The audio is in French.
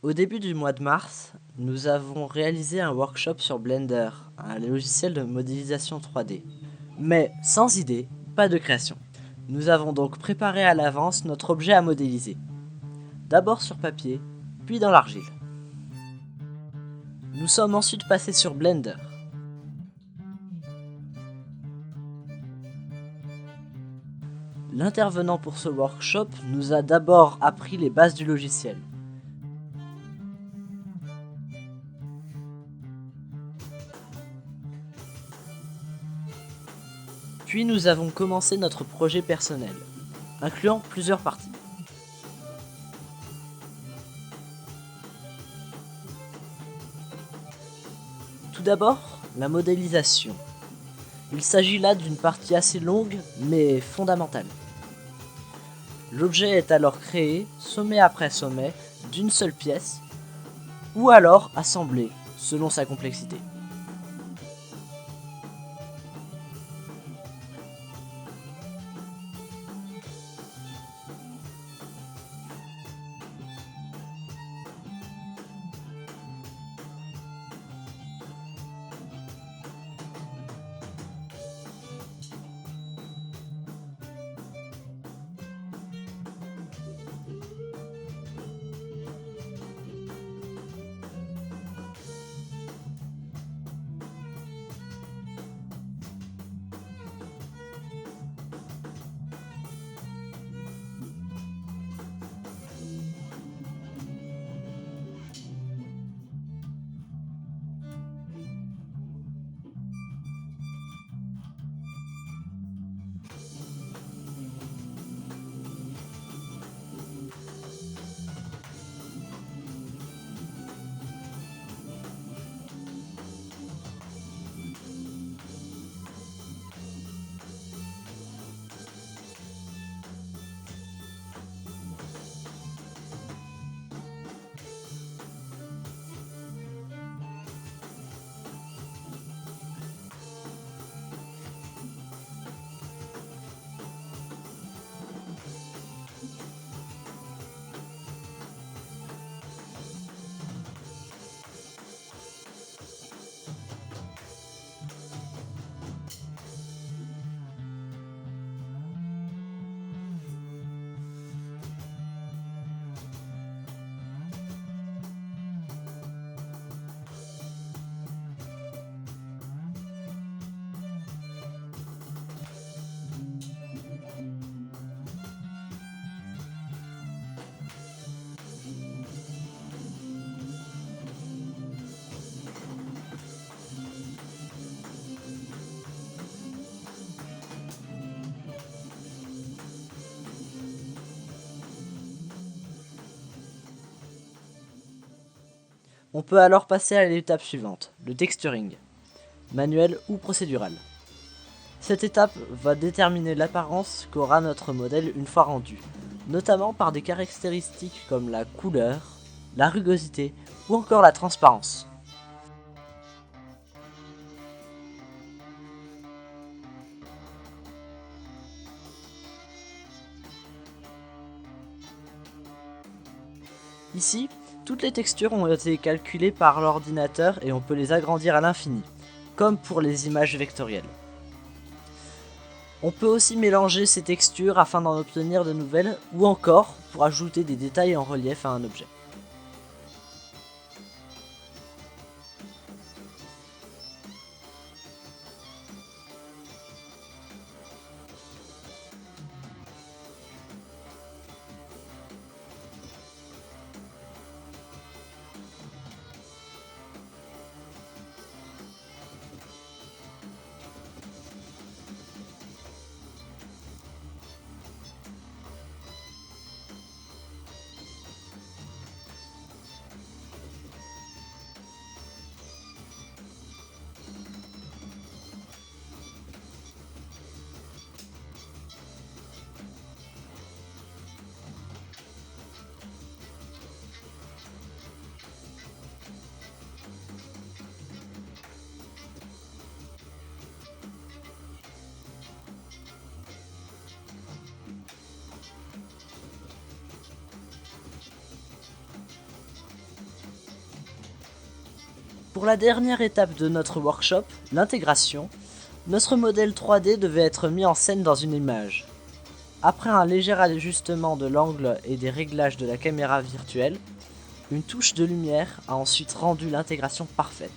Au début du mois de mars, nous avons réalisé un workshop sur Blender, un logiciel de modélisation 3D. Mais sans idée, pas de création. Nous avons donc préparé à l'avance notre objet à modéliser. D'abord sur papier, puis dans l'argile. Nous sommes ensuite passés sur Blender. L'intervenant pour ce workshop nous a d'abord appris les bases du logiciel. Puis nous avons commencé notre projet personnel, incluant plusieurs parties. Tout d'abord, la modélisation. Il s'agit là d'une partie assez longue, mais fondamentale. L'objet est alors créé, sommet après sommet, d'une seule pièce, ou alors assemblé, selon sa complexité. On peut alors passer à l'étape suivante, le texturing, manuel ou procédural. Cette étape va déterminer l'apparence qu'aura notre modèle une fois rendu, notamment par des caractéristiques comme la couleur, la rugosité ou encore la transparence. Ici, toutes les textures ont été calculées par l'ordinateur et on peut les agrandir à l'infini, comme pour les images vectorielles. On peut aussi mélanger ces textures afin d'en obtenir de nouvelles, ou encore pour ajouter des détails en relief à un objet. Pour la dernière étape de notre workshop, l'intégration, notre modèle 3D devait être mis en scène dans une image. Après un léger ajustement de l'angle et des réglages de la caméra virtuelle, une touche de lumière a ensuite rendu l'intégration parfaite.